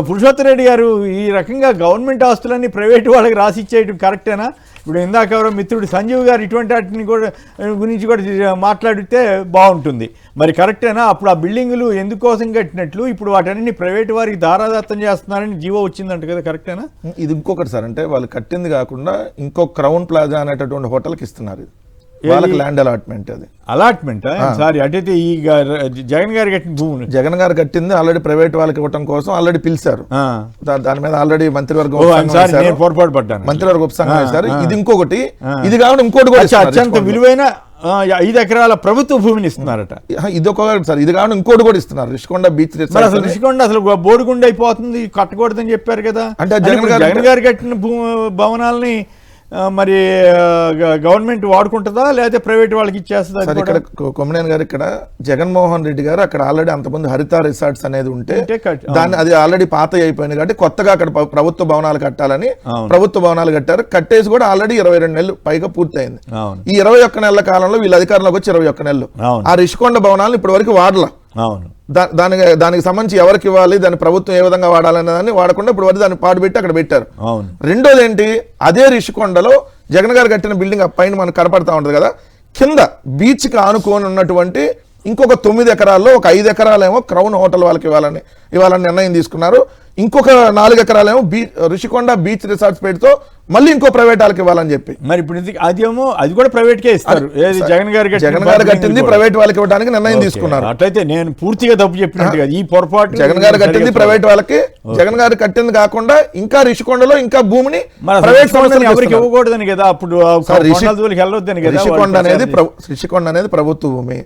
పురుషోత్తమ రెడ్డి గారు ఈ రకంగా గవర్నమెంట్ ఆస్తులన్నీ ప్రైవేటు వాళ్ళకి రాసి ఇచ్చేయడం కరెక్టేనా? ఇప్పుడు ఇందాక ఎవరో మిత్రుడు సంజీవ్ గారు ఇటువంటి వాటిని కూడా గురించి కూడా మాట్లాడితే బాగుంటుంది. మరి కరెక్టేనా? అప్పుడు ఆ బిల్డింగులు ఎందుకోసం కట్టినట్లు ఇప్పుడు వాటన్ని ప్రైవేటు వారికి దారాదత్తం చేస్తున్నారని జీవో వచ్చిందంట కదా, కరెక్టేనా? ఇది ఇంకొకటి సార్, అంటే వాళ్ళు కట్టింది కాకుండా ఇంకో క్రౌన్ ప్లాజా అనేటటువంటి హోటల్కి ఇస్తున్నారు. వాళ్ళకి ల్యాండ్ అలాట్మెంట్. అది అలాట్మెంట్ సారీ అటైతే ఈ జగన్ గారు కట్టిన భూములు జగన్ గారు కట్టింది ఆల్రెడీ ప్రైవేట్ వాళ్ళకి ఇవ్వడం కోసం ఆల్రెడీ పిలిచారు. దాని మీద ఆల్రెడీ మంత్రివర్గం పొరపాటు పడ్డాను, మంత్రివర్గ ఉపసంఘం వేశారు. ఇది ఇంకొకటి, ఇది కాకుండా ఇంకోటి కూడా అత్యంత విలువైన 5 ఎకరాల ప్రభుత్వ భూమిని ఇస్తున్నారట. ఇది ఒక సార్, ఇది కాకుండా ఇంకోటి కూడా ఇస్తున్నారు. రిషికొండ బీచ్ అసలు రిషికొండ అసలు బోడిగుండ అయిపోతుంది, కట్టకూడదని చెప్పారు కదా. అంటే జగన్ గారు కట్టిన భవనాలని మరి గవర్నమెంట్ వాడుకుంటుందా లేకపోతే ప్రైవేట్ వాళ్ళకి ఇచ్చేస్తుందా? ఇక్కడ కొమ్మినేని గారు, ఇక్కడ జగన్మోహన్ రెడ్డి గారు అక్కడ ఆల్రెడీ అంతమంది హరిత రిసార్ట్స్ అనేది ఉంటే దాన్ని అది ఆల్రెడీ పాత అయిపోయింది కాబట్టి కొత్తగా అక్కడ ప్రభుత్వ భవనాలు కట్టాలని ప్రభుత్వ భవనాలు కట్టారు. కట్టేసి కూడా ఆల్రెడీ 22 నెలలు పైగా పూర్తయింది. ఈ 21 నెలల కాలంలో వీళ్ళ అధికారంలోకి వచ్చి 21 నెలలు ఆ రిషికొండ భవనాలను ఇప్పటి వరకు వాడలా. దానికి సంబంధించి ఎవరికి ఇవ్వాలి, దాని ప్రభుత్వం ఏ విధంగా వాడాలనే దాన్ని వాడకుండా ఇప్పుడు వరకు దాన్ని పాడుపెట్టి అక్కడ పెట్టారు. రెండోది ఏంటి, అదే రిషికొండలో జగన్ గారు కట్టిన బిల్డింగ్ పైన మనకు కనపడతా ఉంటుంది కదా, కింద బీచ్కి ఆనుకొని ఉన్నటువంటి ఇంకొక 9 ఎకరాల్లో ఒక 5 ఎకరాలేమో క్రౌన్ హోటల్ వాళ్ళకి ఇవ్వాలని నిర్ణయం తీసుకున్నారు. ఇంకొక 4 ఎకరాలేమో రిషికొండ బీచ్ రిసార్ట్స్ పేరుతో మళ్ళీ ఇంకో ప్రైవేట్ వాళ్ళకి ఇవ్వాలని చెప్పి మరి ఇప్పుడు అది కూడా ప్రైవేట్ కే ఇస్తారు. జగన్ గారు కట్టింది ప్రైవేట్ వాళ్ళకి ఇవ్వడానికి నిర్ణయం తీసుకున్నారు. అట్లయితే నేను పూర్తిగా తప్పు చెప్పినట్టుగా ఈ పొరపాటు జగన్ గారు కట్టింది ప్రైవేట్ వాళ్ళకి, జగన్ గారు కట్టింది కాకుండా ఇంకా రిషికొండలో ఇంకా భూమిని ప్రైవేట్ సంస్థలకు ఎవరికి ఇవ్వకూడదని కదా, అప్పుడు వెళ్ళొద్దని కదా. రిషికొండ అనేది ప్రభుత్వ భూమి.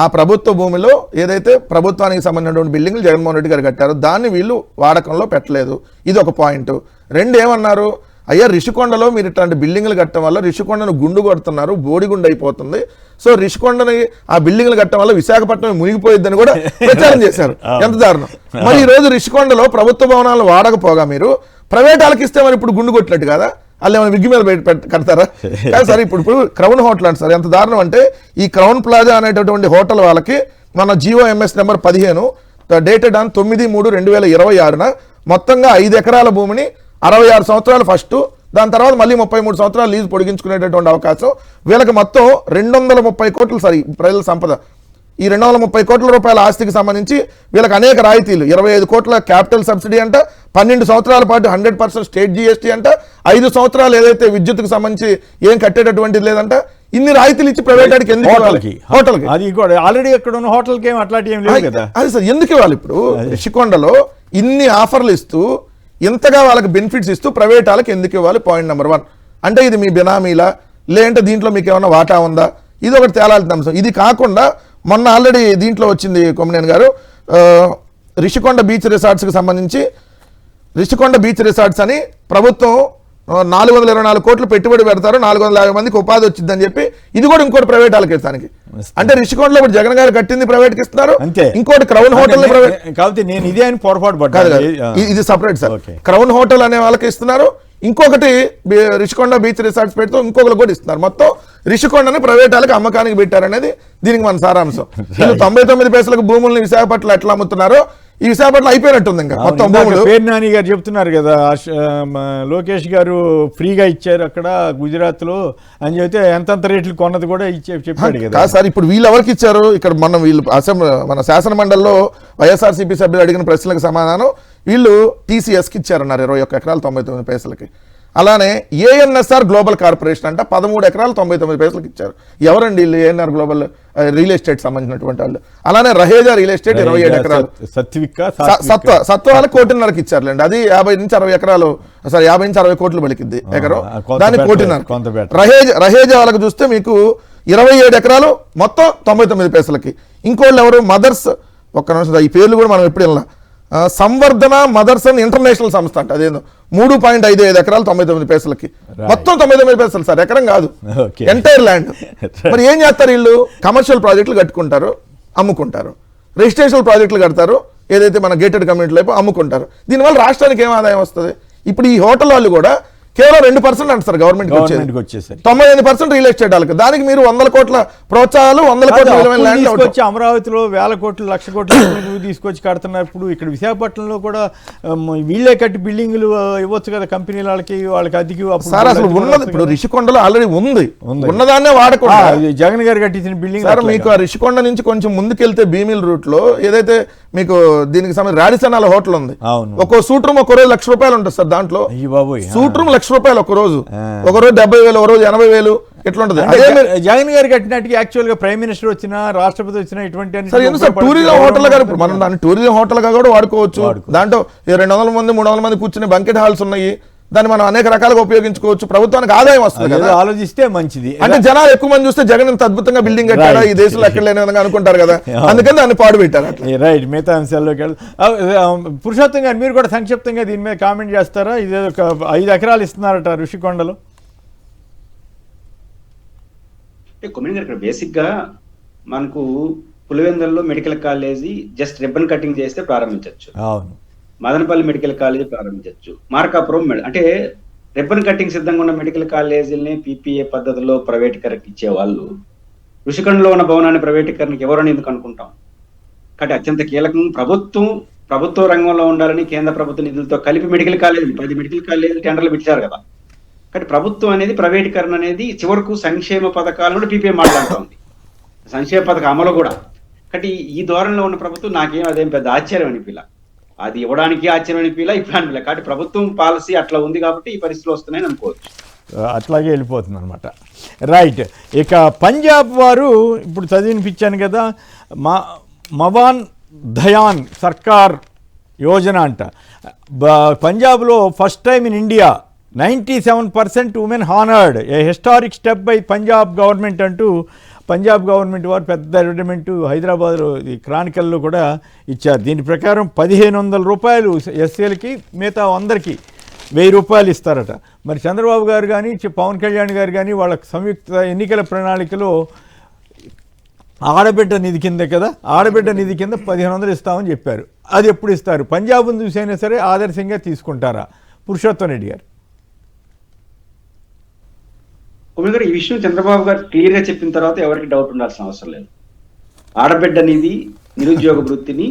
ఆ ప్రభుత్వ భూమిలో ఏదైతే ప్రభుత్వానికి సంబంధించినటువంటి బిల్డింగ్లు జగన్మోహన్ రెడ్డి గారు కట్టారో దాన్ని వీళ్ళు వాడకంలో పెట్టలేదు. ఇది ఒక పాయింట్. 2 ఏమన్నారు, అయ్యా రిషికొండలో మీరు ఇట్లాంటి బిల్డింగ్లు కట్టడం వల్ల రిషికొండను గుండు కొడుతున్నారు, బోడిగుండు అయిపోతుంది. సో రిషికొండని ఆ బిల్డింగ్లు కట్టడం వల్ల విశాఖపట్నం మునిగిపోయిద్దని కూడా ప్రచారం చేశారు. ఎంత దారుణం. మరి ఈ రోజు రిషికొండలో ప్రభుత్వ భవనాలను వాడకపోగా మీరు ప్రైవేట్ వాళ్ళకి ఇస్తే మరి ఇప్పుడు గుండు కొట్టినట్టు కదా, వాళ్ళు ఏమైనా విగ్గి మీద కడతారా? సార్ ఇప్పుడు క్రౌన్ హోటల్ అంటే సార్ ఎంత దారుణం అంటే, ఈ క్రౌన్ ప్లాజా అనేటటువంటి హోటల్ వాళ్ళకి మన GOMS నెంబర్ 15 డేటెడ్ ఆన్ 9/3/2026 మొత్తంగా 5 ఎకరాల భూమిని 66 సంవత్సరాలు ఫస్ట్, దాని తర్వాత మళ్ళీ 33 సంవత్సరాలు లీజు పొడిగించుకునేటటువంటి అవకాశం. వీళ్ళకి మొత్తం 230 కోట్లు సార్ ప్రజల సంపద. ఈ 230 కోట్ల రూపాయల ఆస్తికి సంబంధించి వీళ్ళకి అనేక రాయితీలు, 25 కోట్ల క్యాపిటల్ సబ్సిడీ అంట, 12 సంవత్సరాల పాటు 100% స్టేట్ GST అంట, 5 సంవత్సరాలు ఏదైతే విద్యుత్కు సంబంధించి ఏం కట్టేటటువంటిది లేదంట. ఇన్ని రాయితీలు ఇచ్చి ప్రైవేట్ వాడికి ఎందుకు హోటల్కి? అది కూడా ఆల్రెడీ అక్కడ ఉన్న హోటల్కి ఏం అట్లాంటి ఏం లేదు కదా. అది సార్ ఎందుకు ఇవ్వాలి? ఇప్పుడు రిషికొండలో ఇన్ని ఆఫర్లు ఇస్తూ ఇంతగా వాళ్ళకి బెనిఫిట్స్ ఇస్తూ ప్రైవేట్ వాళ్ళకి ఎందుకు ఇవ్వాలి? Point number 1. అంటే ఇది మీ బినామీలా లేదంటే దీంట్లో మీకు ఏమైనా వాటా ఉందా? ఇది ఒకటి తేలాల్సిన అంశం. ఇది కాకుండా మొన్న ఆల్రెడీ దీంట్లో వచ్చింది కొమ్మినేని గారు, రిషికొండ బీచ్ రిసార్ట్స్కి సంబంధించి రిషికొండ బీచ్ రిసార్ట్స్ అని ప్రభుత్వం 424 కోట్లు పెట్టుబడి పెడతారు, 450 మందికి ఉపాధి వచ్చిందని చెప్పి ఇది కూడా ఇంకోటి ప్రైవేట్ వాళ్ళకి ఇస్తానికి. అంటే రిషికొండలో ఇప్పుడు జగన్ గారు కట్టింది ప్రైవేట్కి ఇస్తున్నారు, ఇంకోటి క్రౌన్ హోటల్ కాబట్టి నేను ఇదే అని పొరపాటు పడ్డాను. ఇది సపరేట్ సార్. క్రౌన్ హోటల్ అనే వాళ్ళకి ఇస్తున్నారు, ఇంకొకటి రిషికొండ బీచ్ రిసార్ట్స్ పెడుతూ ఇంకొకరు కూడా ఇస్తున్నారు. మొత్తం రిషికొండని ప్రైవేట్ వాళ్ళకి అమ్మకానికి పెట్టారనేది దీనికి మన సారాంశం. 99 పైసలకు భూముల్ని విశాఖపట్నం ఎట్లా అమ్ముతున్నారో ఈ విశాఖపట్నం అయిపోయినట్టుంది. ఇంకా మొత్తం భూములు పేరు నాని గారు చెప్తున్నారు కదా, లోకేష్ గారు ఫ్రీగా ఇచ్చారు అక్కడ గుజరాత్ లో అని చెప్తే ఎంతంత రేట్లు కొన్నది కూడా చెప్పాడు కదా సార్. ఇప్పుడు వీళ్ళు ఎవరికి ఇచ్చారు? ఇక్కడ వీళ్ళు మన శాసన మండలిలో వైఎస్ఆర్సీపీ సభ్యులు అడిగిన ప్రశ్నలకు సమాధానం వీళ్ళు TCSకి ఇచ్చారన్నారు 21 ఎకరాలు 99 పైసలకి. అలానే ANSR గ్లోబల్ కార్పొరేషన్ అంట 13 ఎకరాలు 99 పైసలకి ఇచ్చారు. ఎవరండి వీళ్ళు? ANR గ్లోబల్ రియల్ ఎస్టేట్ సంబంధించినటువంటి వాళ్ళు. అలానే రహేజా రియల్ ఎస్టేట్ 27 ఎకరాలు, సత్వ వాళ్ళకి 1.5 ఇచ్చారులేండి. అది 50 నుంచి 60 ఎకరాలు, సారీ 50 నుంచి 60 కోట్లు పలికిద్ది ఎకరం, దాన్ని 1.5. రహేజా వాళ్ళకి చూస్తే మీకు 27 ఎకరాలు మొత్తం 99 పైసలకి. ఇంకోళ్ళు ఎవరు? మదర్స్, ఒక్క నిమిషం ఈ పేర్లు కూడా మనం ఎప్పుడు వెళ్ళా, సంవర్ధన మదర్స్ అండ్ ఇంటర్నేషనల్ సంస్థ అంట, అదేందో 3.55 ఎకరాలు 99 పైసలకి, మొత్తం 99 పైసలు సార్, ఎకరం కాదు, ఎంటైర్ ల్యాండ్. మరి ఏం చేస్తారు వీళ్ళు? కమర్షియల్ ప్రాజెక్టులు కట్టుకుంటారు, అమ్ముకుంటారు, రెసిడెన్షియల్ ప్రాజెక్టులు కడతారు, ఏదైతే మన గేటెడ్ కమ్యూనిటీ లైఫ్ అమ్ముకుంటారు. దీనివల్ల రాష్ట్రానికి ఏం ఆదాయం వస్తుంది? ఇప్పుడు ఈ హోటల్ వాళ్ళు కూడా కేవలం 2% అంటారు గవర్నమెంట్ గవర్నమెంట్కి వచ్చేసరికి 98% రియల్ ఎస్టేట్ వాళ్ళకి. దానికి మీరు 100 కోట్ల ప్రోత్సాహాలు, 100 కోట్ల విలువైన ల్యాండ్ తీసుకొచ్చి అమరావతిలో వేల కోట్లు, లక్ష కోట్లు తీసుకొచ్చి కడుతున్నప్పుడు ఇక్కడ విశాఖపట్నంలో కూడా వీళ్ళే కట్టి బిల్డింగ్లు ఇవ్వచ్చు కదా కంపెనీల వాళ్ళకి అద్దెకి. సార్ అసలు ఉన్నది ఇప్పుడు రిషికొండలో ఆల్రెడీ ఉంది, ఉన్నదాన్నే వాడకుండా జగన్ గారు కట్టించిన బిల్డింగ్. సార్ మీకు ఆ రిషికొండ నుంచి కొంచెం ముందుకెళ్తే భీమిల్ రూట్ లో ఏదైతే మీకు దీనికి సంబంధించి రాడిసన్ హోటల్ ఉంది, ఒక్కో సూట్ రూమ్ ఒక రోజు ₹1,00,000 ఉంటుంది సార్. దాంట్లో సూట్ రూమ్ ₹1,00,000 ఒక రోజు, ఒక రోజు 70,000, ఒక రోజు 80,000 ఇట్లా ఉంటుంది. జగన్ గారు కట్టినట్టుగా యాక్చువల్ గా ప్రైమ్ మినిస్టర్ వచ్చినా, రాష్ట్రపతి వచ్చినా ఇటువంటి టూరిజం హోటల్ గా మనం దాన్ని టూరిజం హోటల్ గా కూడా వాడుకోవచ్చు. దాంట్లో 200 మంది 300 మంది కూర్చునే బంకెట్ హాల్స్ ఉన్నాయి, దాన్ని మనం అనేక రకాలుగా ఉపయోగించుకోవచ్చు. ప్రభుత్వానికి ఆదాయం వస్తుంది కదా, ఆలోచిస్తే మంచిది. అంటే జనాలు ఎక్కువ మంది చూస్తే జగన్ ఇంత అద్భుతంగా బిల్డింగ్ కట్టాడా ఈ దేశంలో ఎక్కడ లేని విధంగా అనుకుంటారు కదా, అందుకని దాన్ని పాడు పెట్టారు. రైట్, మిగతా అంశాల్లోకి పురుషోత్తం గారు మీరు కూడా సంక్షిప్తంగా దీని మీద కామెంట్ చేస్తారా? ఇది ఒక 5 ఎకరాలు ఇస్తున్నారట ఋషికొండలో. ఇక్కడ బేసిక్ గా మనకు పులివెందులలో medical college just ribbon cutting చేస్తే ప్రారంభించవచ్చు. అవును, మదనపల్లి మెడికల్ కాలేజీ ప్రారంభించవచ్చు. మార్కాపురం అంటే రిబ్బన్ కటింగ్ సిద్ధంగా ఉన్న మెడికల్ కాలేజీలని పీపీఏ పద్ధతిలో ప్రైవేటీకరణకి ఇచ్చే వాళ్ళు ఋషికొండలో ఉన్న భవనాన్ని ప్రైవేటీకరణకి ఎవరని ఎందుకు అనుకుంటాం? కాబట్టి అత్యంత కీలకం ప్రభుత్వ రంగంలో ఉండాలని కేంద్ర ప్రభుత్వ నిధులతో కలిపి మెడికల్ కాలేజీలు 10 మెడికల్ కాలేజీలు టెండర్లు పెట్టారు కదా. కాబట్టి ప్రభుత్వం అనేది ప్రైవేటీకరణ అనేది చివరకు సంక్షేమ పథకాలను కూడా పీపీఏ మాట్లాడుతూ ఉంది, సంక్షేమ పథక అమలు కూడా. కాబట్టి ఈ ధోరణిలో ఉన్న ప్రభుత్వం నాకేం అదేం పెద్ద ఆశ్చర్యం అనిపిలా, అది ఇవ్వడానికి ఆశ్చర్యం అనిపిలా, ఇప్పుడు అనిపిలా. కాబట్టి ప్రభుత్వం పాలసీ అట్లా ఉంది కాబట్టి ఈ పరిస్థితులు వస్తున్నాయని అనుకోవచ్చు. అట్లాగే వెళ్ళిపోతుంది అనమాట. రైట్, ఇక పంజాబ్ వారు ఇప్పుడు చదివినిపించాను కదా, మవాన్ ధయాన్ సర్కార్ యోజన అంట. పంజాబ్లో first time in India 97% women honoured, A historic step by Punjab government అంటూ పంజాబ్ గవర్నమెంట్ వారు పెద్ద అడ్వర్టైజ్మెంట్ హైదరాబాద్లో క్రానికల్లో కూడా ఇచ్చారు. దీని ప్రకారం ₹1,500 ఎస్సీలకి, మిగతా అందరికీ ₹1,000 ఇస్తారట. మరి చంద్రబాబు గారు కానీ పవన్ కళ్యాణ్ గారు కానీ వాళ్ళ సంయుక్త ఎన్నికల ప్రణాళికలో ఆడబిడ్డ నిధి కింద కదా, ఆడబిడ్డ నిధి కింద 1,500 ఇస్తామని చెప్పారు. అది ఎప్పుడు ఇస్తారు? పంజాబ్ను చూసైనా సరే ఆదర్శంగా తీసుకుంటారా? పురుషోత్తం రెడ్డి గారు. గారు ఈ విషయం చంద్రబాబు గారు క్లియర్ గా చెప్పిన తర్వాత ఎవరికి డౌట్ ఉండాల్సిన అవసరం లేదు. ఆడబిడ్డ నిధి, నిరుద్యోగ వృత్తిని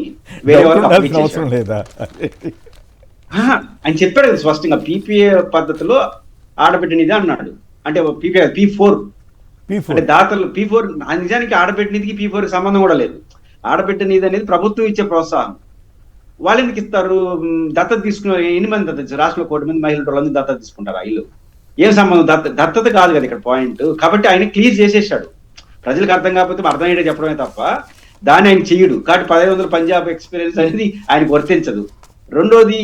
వేరే వాళ్ళకి అవసరం లేదా ఆయన చెప్పాడు కదా స్పష్టంగా. పీపీఏ పద్ధతిలో ఆడబిడ్డ నిధి అన్నాడు. అంటే పీపీఏ P4 అంటే దాతలు P4. నిజానికి ఆడబిడ్డ నిధికి P4 కి సంబంధం కూడా లేదు. ఆడబిడ్డ నిధి అనేది ప్రభుత్వం ఇచ్చే ప్రోత్సాహం. వాళ్ళు ఎందుకు ఇస్తారు? దత్తత తీసుకున్న ఎన్ని మంది దత్తత? రాష్ట్రంలో 1 కోటి మంది మహిళలు వాళ్ళందరూ దత్తత తీసుకుంటారు. ఇల్లు ఏం సంబంధం? దత్తత కాదు కదా ఇక్కడ పాయింట్. కాబట్టి ఆయన క్లియర్ చేసేసాడు. ప్రజలకు అర్థం కాకపోతే అర్థమయ్యేదే చెప్పడమే తప్ప దాన్ని ఆయన చెయ్యడు. కాబట్టి 1,500 పంజాబ్ ఎక్స్పీరియన్స్ అనేది ఆయనకు వర్తించదు. రెండోది,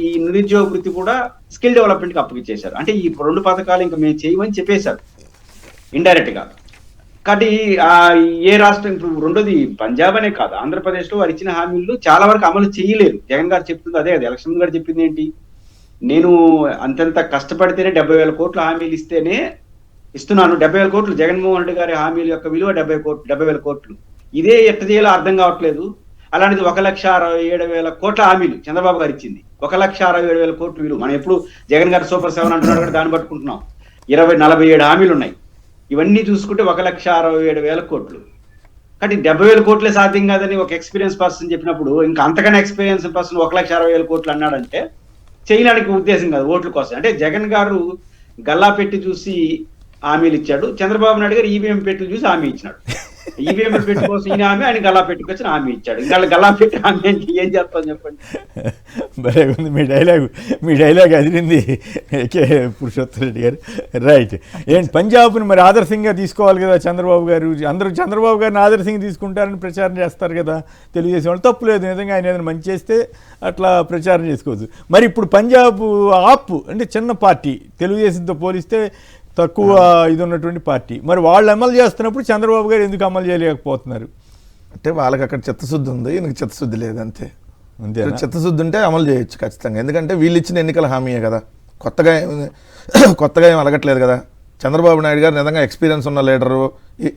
ఈ నిరుద్యోగ వృత్తి కూడా స్కిల్ డెవలప్మెంట్కి అప్పగిచ్చేశారు. అంటే ఈ 2 పథకాలు ఇంకా మేము చేయమని చెప్పేశారు ఇండైరెక్ట్ గా. కాబట్టి ఏ రాష్ట్రం ఇప్పుడు రెండోది పంజాబ్ అనే కాదు, ఆంధ్రప్రదేశ్ లో వారు ఇచ్చిన హామీలు చాలా వరకు అమలు చేయలేరు. జగన్ గారు చెప్తుంది అదే కదా. ఎలక్షన్ గారు చెప్పింది ఏంటి? నేను అంతంత కష్టపడితేనే 70,000 కోట్ల హామీలు ఇస్తేనే ఇస్తున్నాను. 70,000 కోట్లు జగన్మోహన్ రెడ్డి గారి హామీల యొక్క విలువ 70,000 కోట్లు. ఇదే ఎట్ట చేయాలో అర్థం కావట్లేదు. అలాంటిది 1,67,000 కోట్ల హామీలు చంద్రబాబు గారు ఇచ్చింది. 1,67,000 కోట్లు విలువ. మనం ఎప్పుడు జగన్ గారు సూపర్ 7 అంటున్నాడు కూడా దాన్ని పట్టుకుంటున్నాం. 47 హామీలు ఉన్నాయి. ఇవన్నీ చూసుకుంటే 1,67,000 కోట్లు. కాబట్టి 70,000 కోట్లే సాధ్యం కాదని ఒక ఎక్స్పీరియన్స్ పర్సన్ చెప్పినప్పుడు ఇంకా అంతకన్నా ఎక్స్పీరియన్స్ పర్సన్ 1,60,000 కోట్లు అన్నాడంటే చేయడానికి ఉద్దేశం కాదు, ఓట్ల కోసం. అంటే జగన్ గారు గల్లా పెట్టి చూసి హామీలు ఇచ్చాడు, చంద్రబాబు నాయుడు గారు ఈవీఎం పెట్టి చూసి హామీ ఇచ్చినాడు. ఈవీఎం పెట్టి కోసం ఈయన హామీ, ఆయన గల్లా పెట్టుకొచ్చిన హామీ ఇచ్చాడు. ఇంకా గల్లా పెట్టి హామీ ఏం చేస్తాం చెప్పండి. భలే ఉంది మీ డైలాగ్ అదిరింది పురుషోత్తం రెడ్డి గారు. రైట్, ఏంటి పంజాబ్ని మరి ఆదర్శంగా తీసుకోవాలి కదా చంద్రబాబు గారు. అందరూ చంద్రబాబు గారిని ఆదర్శంగా తీసుకుంటారని ప్రచారం చేస్తారు కదా తెలుగుదేశం వాళ్ళు. తప్పు లేదు, నిజంగా ఆయన ఏదైనా మంచి చేస్తే అట్లా ప్రచారం చేసుకోవచ్చు. మరి ఇప్పుడు పంజాబ్ ఆప్ అంటే చిన్న పార్టీ, తెలుగుదేశంతో పోలిస్తే తక్కువ ఇది ఉన్నటువంటి పార్టీ. మరి వాళ్ళు అమలు చేస్తున్నప్పుడు చంద్రబాబు గారు ఎందుకు అమలు చేయలేకపోతున్నారు? అంటే వాళ్ళకి అక్కడ చిత్తశుద్ధి ఉంది, ఈయనకి చిత్తశుద్ధి లేదు అంతే. చిత్తశుద్ధి ఉంటే అమలు చేయొచ్చు ఖచ్చితంగా. ఎందుకంటే వీళ్ళు ఇచ్చిన ఎన్నికల హామీయే కదా, కొత్తగా ఏం అలగట్లేదు కదా. చంద్రబాబు నాయుడు గారు నిజంగా ఎక్స్పీరియన్స్ ఉన్న లీడరు.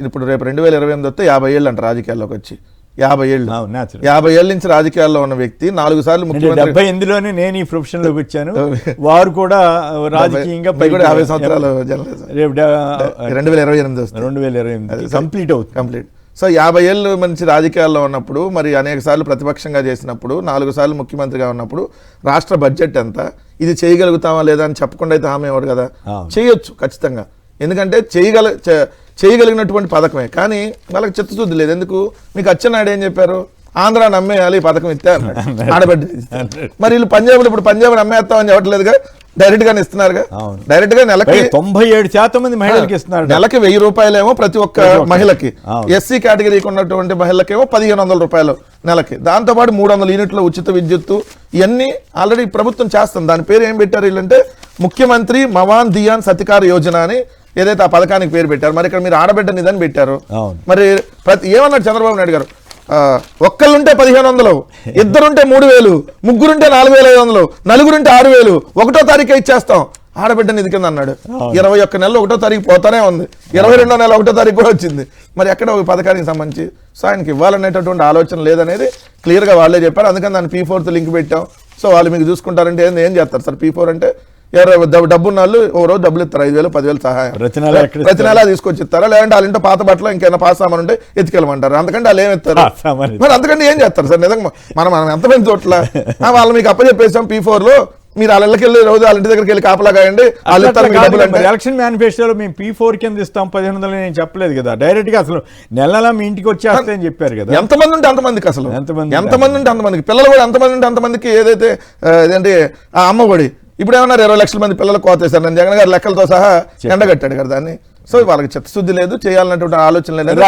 ఇప్పుడు రేపు 2028 వస్తే 50 ఏళ్ళు అంట రాజకీయాల్లోకి వచ్చి. 50 ఏళ్ళు అవును, natural. 50 ఏళ్ళ నుంచి రాజకీయాల్లో ఉన్న వ్యక్తి 4 సార్లు అంటే ముఖ్యమంత్రి 78లోనే నేను ఈ ప్రొఫెషన్ లోకి వచ్చాను. వారు కూడా రాజకీయంగా మీకు కూడా 50 సంవత్సరాలు జర్నలిజం. రేపు 2028 వస్తుంది 2028 కంప్లీట్ అవుతుంది. కంప్లీట్. సో 50 ఏళ్ళు మంచి రాజకీయాల్లో ఉన్నప్పుడు, మరి అనేక సార్లు ప్రతిపక్షంగా చేసినప్పుడు, 4 సార్లు ముఖ్యమంత్రిగా ఉన్నప్పుడు రాష్ట్ర బడ్జెట్ ఎంత, ఇది చేయగలుగుతామా లేదా అని చెప్పకుండా అయితే హామీ ఇవ్వడు కదా. చేయొచ్చు ఖచ్చితంగా, ఎందుకంటే చేయగలిగినటువంటి పథకమే. కానీ వాళ్ళకి చిత్తశుద్ధి లేదు. ఎందుకు? మీకు అచ్చెన్నాయుడు ఏం చెప్పారు? ఆంధ్ర నమ్మేయాలి ఈ పథకం ఇస్తే అన్నాడు. ఆడబడ్డ మరి వీళ్ళు పంజాబ్లో ఇప్పుడు పంజాబ్ నమ్మేస్తామని చెప్పట్లేదుగా, డైరెక్ట్ గానే ఇస్తున్నారుగా. డైరెక్ట్ గా నెలకి 97% మంది మహిళలకు ఇస్తున్నారు. నెలకి 1000 రూపాయలేమో ప్రతి ఒక్క మహిళకి, ఎస్సీ కేటగిరీకి ఉన్నటువంటి మహిళకేమో 1500 రూపాయలు నెలకి, దాంతోపాటు 300 యూనిట్ల ఉచిత విద్యుత్తు, ఇవన్నీ ఆల్రెడీ ప్రభుత్వం చేస్తుంది. దాని పేరు ఏం పెట్టారు వీళ్ళంటే ముఖ్యమంత్రి మవాన్ దియాన్ సతికార్ యోజన అని ఏదైతే ఆ పథకానికి పేరు పెట్టారు. మరి ఇక్కడ మీరు ఆడబిడ్డ నిధని పెట్టారు. మరి ఏమన్నాడు చంద్రబాబు నాయుడు గారు? ఒక్కళ్ళుంటే 1500, ఇద్దరుంటే 3000, ముగ్గురుంటే 4500, నలుగురుంటే 6000, 1వ తారీఖే ఇచ్చేస్తాం ఆడబిడ్డ నిధి కింద అన్నాడు. 21 నెలలు 1వ తారీఖు పోతానే ఉంది, 22వ నెల 1వ తారీఖు కూడా వచ్చింది. మరి ఎక్కడ ఒక పథకానికి సంబంధించి సో ఆయనకి ఇవ్వాలనేటటువంటి ఆలోచన లేదనేది క్లియర్గా వాళ్ళే చెప్పారు. అందుకని దాన్ని P4 లింక్ పెట్టాం. సో వాళ్ళు మీకు చూసుకుంటారంటే ఏం చేస్తారు సార్? P4 అంటే ఎవరు డబ్బున్న వాళ్ళు ఓ రోజు డబ్బులు ఇస్తారు, 5000, 10,000 సహాయం ప్రతి నెల తీసుకొచ్చి ఇస్తారా? లేదంటే వాళ్ళ ఇంట్లో పాత బట్టలు ఇంకేమైనా పాస్ సామాన్ ఉంటే ఎత్తుకెళ్ళమంటారు. అంతకంటే వాళ్ళు ఏమి ఇస్తారు? మరి అంతకంటే ఏం చేస్తారు సార్? నిజంగా మనం ఎంతమంది చోట్ల వాళ్ళు మీకు అప్పచెప్పేసాం P4 లో, మీరు వాళ్ళ ఇళ్ళకి వెళ్ళి రోజు వాళ్ళ ఇంటి దగ్గరికి వెళ్ళి కాపలా కాయండి, వాళ్ళు ఇస్తారు మీకు డబ్బులు అంటే. ఎలక్షన్ మేనిఫెస్టోలో మేము P4 కింద ఇస్తాం 1500 నేను చెప్పలేదు కదా. డైరెక్ట్ గా అసలు నెలలా మీ ఇంటికి వచ్చేస్తే అని చెప్పారు కదా. ఎంతమంది ఉంటే అంతమందికి, అసలు ఎంతమంది ఉంటే అంతమందికి, పిల్లలు కూడా ఎంతమంది ఉంటే అంతమందికి. ఏదైతే ఏంటి ఆ అమ్మఒడి ఇప్పుడు ఏమన్నారు 20 లక్షల మంది పిల్లలు కోతేశారు. నేను జగన్ గారి లెక్కలతో సహా ఎండగట్టాడు కదా దాన్ని. సో వాళ్ళకి చిత్తశుద్ధి లేదు, చేయాలన్నటువంటి ఆలోచన లేదు.